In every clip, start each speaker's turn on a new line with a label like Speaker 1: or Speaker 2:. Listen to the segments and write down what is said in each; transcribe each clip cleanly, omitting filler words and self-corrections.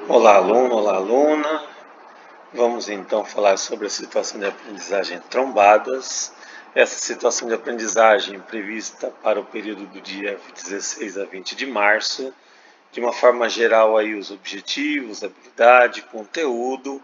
Speaker 1: Olá, aluno, olá, aluna. Vamos então falar sobre a situação de aprendizagem trombadas. Essa situação de aprendizagem prevista para o período do dia 16 a 20 de março. De uma forma geral, aí os objetivos, habilidade, conteúdo,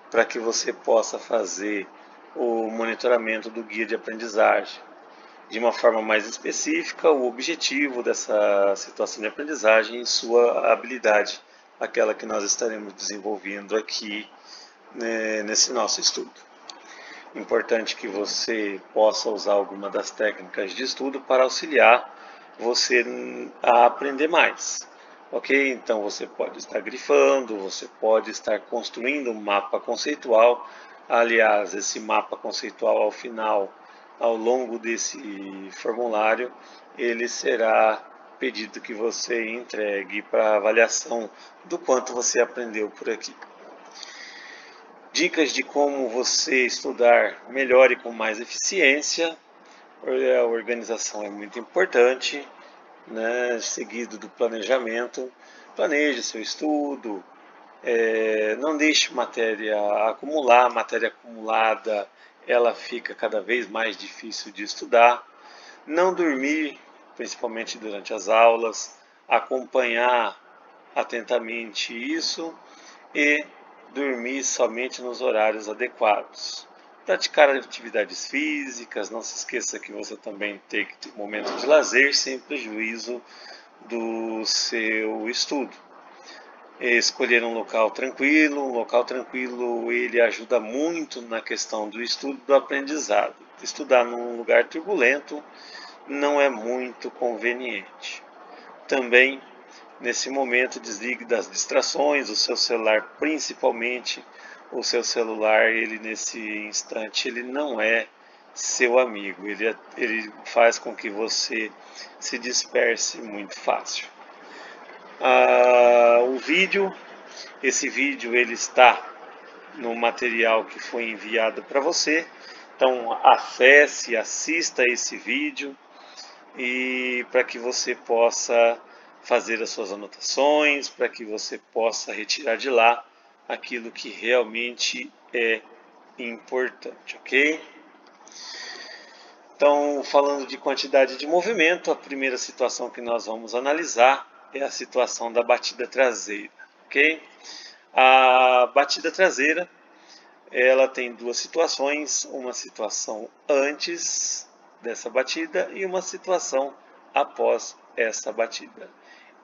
Speaker 1: para que você possa fazer o monitoramento do guia de aprendizagem. De uma forma mais específica, o objetivo dessa situação de aprendizagem e sua habilidade, aquela que nós estaremos desenvolvendo aqui, né, nesse nosso estudo. Importante que você possa usar alguma das técnicas de estudo para auxiliar você a aprender mais. Ok? Então você pode estar grifando, você pode estar construindo um mapa conceitual. Aliás, esse mapa conceitual ao final, ao longo desse formulário, ele será pedido que você entregue para avaliação do quanto você aprendeu por aqui. Dicas de como você estudar melhor e com mais eficiência. A organização é muito importante, né? Seguido do planejamento. Planeje seu estudo, não deixe matéria acumular. Matéria acumulada, ela fica cada vez mais difícil de estudar. Não dormir, principalmente durante as aulas. Acompanhar atentamente isso e dormir somente nos horários adequados. Praticar atividades físicas, não se esqueça que você também tem que ter um momento de lazer sem prejuízo do seu estudo. Escolher um local tranquilo ele ajuda muito na questão do estudo do aprendizado. Estudar num lugar turbulento não é muito conveniente. Também, nesse momento, desligue das distrações, o seu celular, principalmente o seu celular, ele nesse instante ele não é seu amigo, ele faz com que você se disperse muito fácil. Esse vídeo ele está no material que foi enviado para você, então acesse, assista esse vídeo e para que você possa fazer as suas anotações, para que você possa retirar de lá aquilo que realmente é importante, ok? Então, falando de quantidade de movimento, a primeira situação que nós vamos analisar é a situação da batida traseira, ok? A batida traseira, ela tem duas situações, uma situação antes dessa batida e uma situação após essa batida.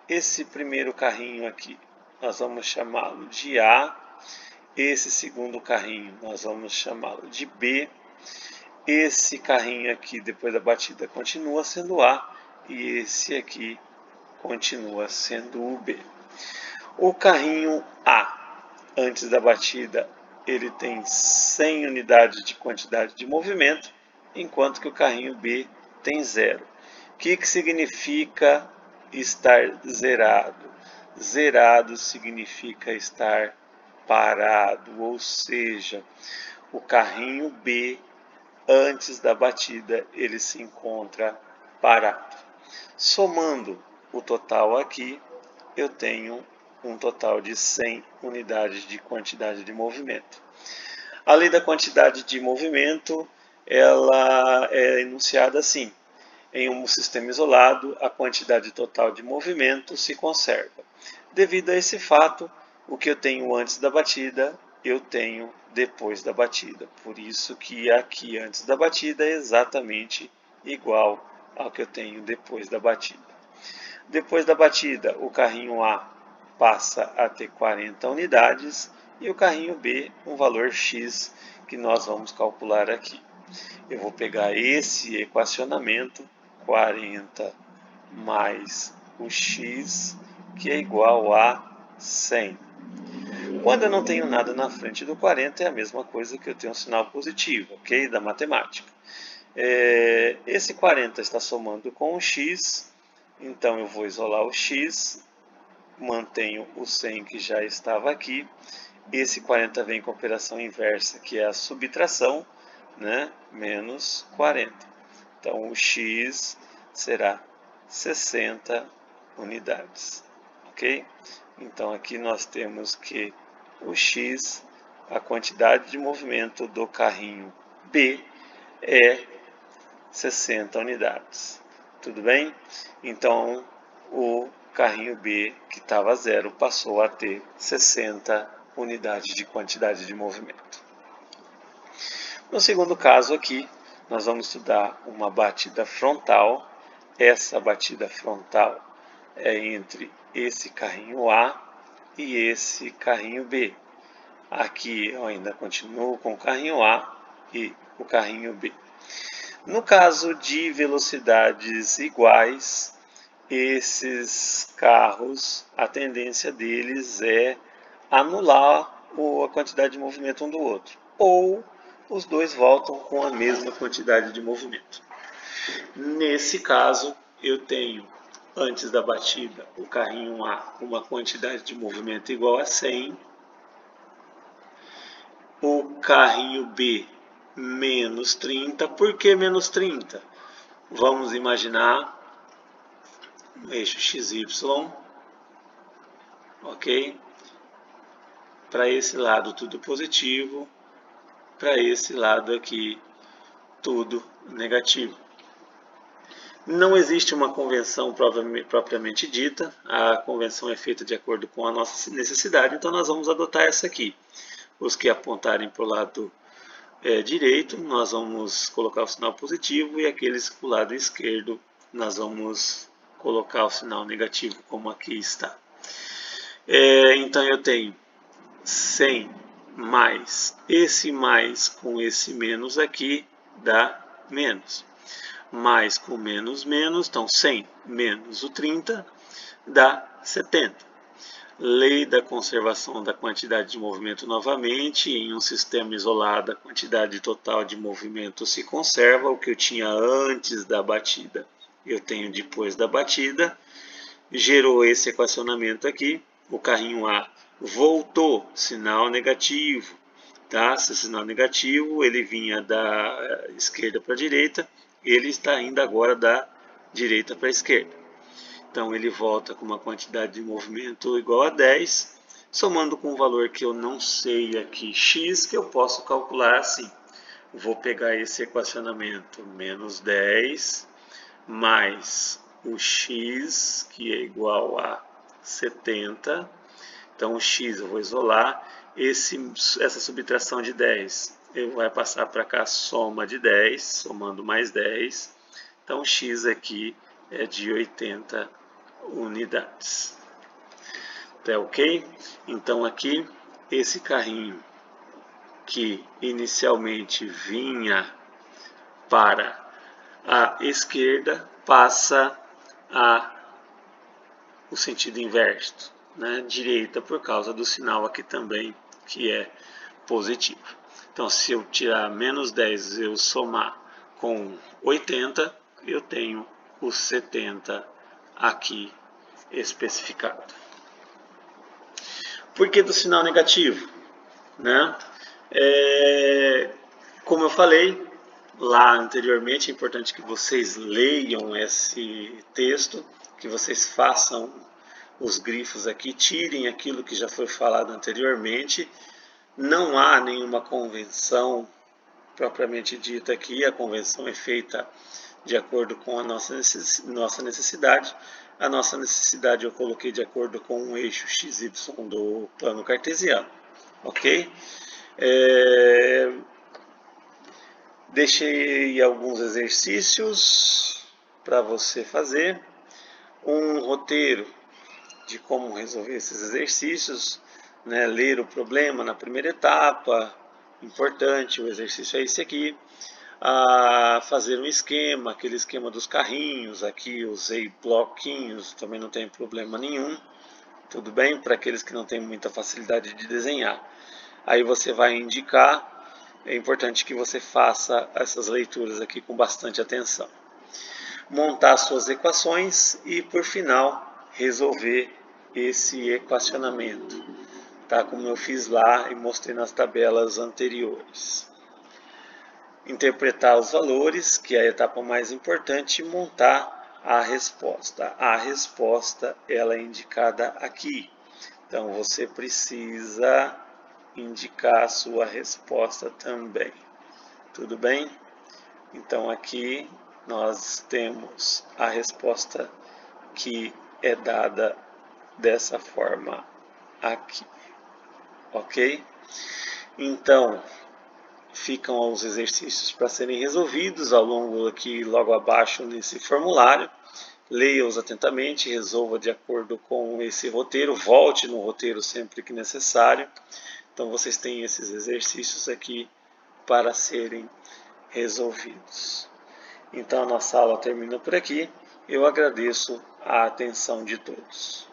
Speaker 1: Esse primeiro carrinho aqui, nós vamos chamá-lo de A. Esse segundo carrinho, nós vamos chamá-lo de B. Esse carrinho aqui, depois da batida, continua sendo A. E esse aqui continua sendo o B. O carrinho A, antes da batida, ele tem 100 unidades de quantidade de movimento, enquanto que o carrinho B tem 0. O que significa estar zerado? Zerado significa estar parado, ou seja, o carrinho B, antes da batida, ele se encontra parado. Somando o total aqui, eu tenho um total de 100 unidades de quantidade de movimento. A lei da quantidade de movimento, ela é enunciada assim: em um sistema isolado, a quantidade total de movimento se conserva. Devido a esse fato, o que eu tenho antes da batida, eu tenho depois da batida. Por isso que aqui antes da batida é exatamente igual ao que eu tenho depois da batida. Depois da batida, o carrinho A passa a ter 40 unidades e o carrinho B um valor X que nós vamos calcular aqui. Eu vou pegar esse equacionamento, 40 mais o X, que é igual a 100. Quando eu não tenho nada na frente do 40, é a mesma coisa que eu tenho um sinal positivo, ok? Da matemática. Esse 40 está somando com o X, então eu vou isolar o X, mantenho o 100 que já estava aqui. Esse 40 vem com a operação inversa, que é a subtração, né? Menos 40. Então, o X será 60 unidades. Ok? Então aqui nós temos que o x, a quantidade de movimento do carrinho B, é 60 unidades. Tudo bem? Então o carrinho B, que estava 0, passou a ter 60 unidades de quantidade de movimento. No segundo caso aqui, nós vamos estudar uma batida frontal. Essa batida frontal é entre esse carrinho A e esse carrinho B. Aqui eu ainda continuo com o carrinho A e o carrinho B. No caso de velocidades iguais, esses carros, a tendência deles é anular a quantidade de movimento um do outro, ou os dois voltam com a mesma quantidade de movimento. Nesse caso, eu tenho, antes da batida, o carrinho A com uma quantidade de movimento igual a 100, o carrinho B menos 30. Por que menos 30? Vamos imaginar um eixo XY, ok? Para esse lado tudo positivo, para esse lado aqui tudo negativo. Não existe uma convenção propriamente dita, a convenção é feita de acordo com a nossa necessidade, então nós vamos adotar essa aqui. Os que apontarem para o lado direito, nós vamos colocar o sinal positivo, e aqueles para o lado esquerdo, nós vamos colocar o sinal negativo, como aqui está. Então eu tenho 100 mais esse mais com esse menos aqui dá menos. Mais com menos menos, então 100 menos o 30 dá 70. Lei da conservação da quantidade de movimento novamente. Em um sistema isolado, a quantidade total de movimento se conserva. O que eu tinha antes da batida, eu tenho depois da batida. Gerou esse equacionamento aqui. O carrinho A voltou, sinal negativo. Tá? Esse sinal negativo, ele vinha da esquerda para a direita. Ele está indo agora da direita para a esquerda. Então ele volta com uma quantidade de movimento igual a 10, somando com um valor que eu não sei aqui, x, que eu posso calcular assim. Vou pegar esse equacionamento, menos 10, mais o x, que é igual a 70. Então o x eu vou isolar, essa subtração de 10 vai passar para cá a soma de 10, somando mais 10. Então o x aqui é de 80 unidades. Tá ok? Então aqui, esse carrinho que inicialmente vinha para a esquerda passa o sentido inverso, né? Direita, por causa do sinal aqui também, que é positivo. Então, se eu tirar menos 10 e eu somar com 80, eu tenho os 70 aqui especificado. Por que do sinal negativo? Né? Como eu falei lá anteriormente, é importante que vocês leiam esse texto, que vocês façam os grifos aqui, tirem aquilo que já foi falado anteriormente. Não há nenhuma convenção propriamente dita aqui, a convenção é feita de acordo com a nossa necessidade. A nossa necessidade eu coloquei de acordo com o eixo XY do plano cartesiano, ok? Deixei alguns exercícios para você fazer, um roteiro de como resolver esses exercícios, né? Ler o problema na primeira etapa, importante, o exercício é esse aqui. Fazer um esquema, aquele esquema dos carrinhos, aqui usei bloquinhos, também não tem problema nenhum, tudo bem, para aqueles que não têm muita facilidade de desenhar. Aí você vai indicar, é importante que você faça essas leituras aqui com bastante atenção. Montar suas equações e, por final, resolver esse equacionamento, tá? Como eu fiz lá e mostrei nas tabelas anteriores. Interpretar os valores, que é a etapa mais importante, e montar a resposta. A resposta ela é indicada aqui. Então você precisa indicar a sua resposta também. Tudo bem? Então aqui nós temos a resposta que é dada dessa forma aqui, ok? Então ficam os exercícios para serem resolvidos ao longo aqui logo abaixo nesse formulário. Leia-os atentamente, resolva de acordo com esse roteiro, volte no roteiro sempre que necessário. Então vocês têm esses exercícios aqui para serem resolvidos. Então a nossa aula termina por aqui. Eu agradeço a atenção de todos.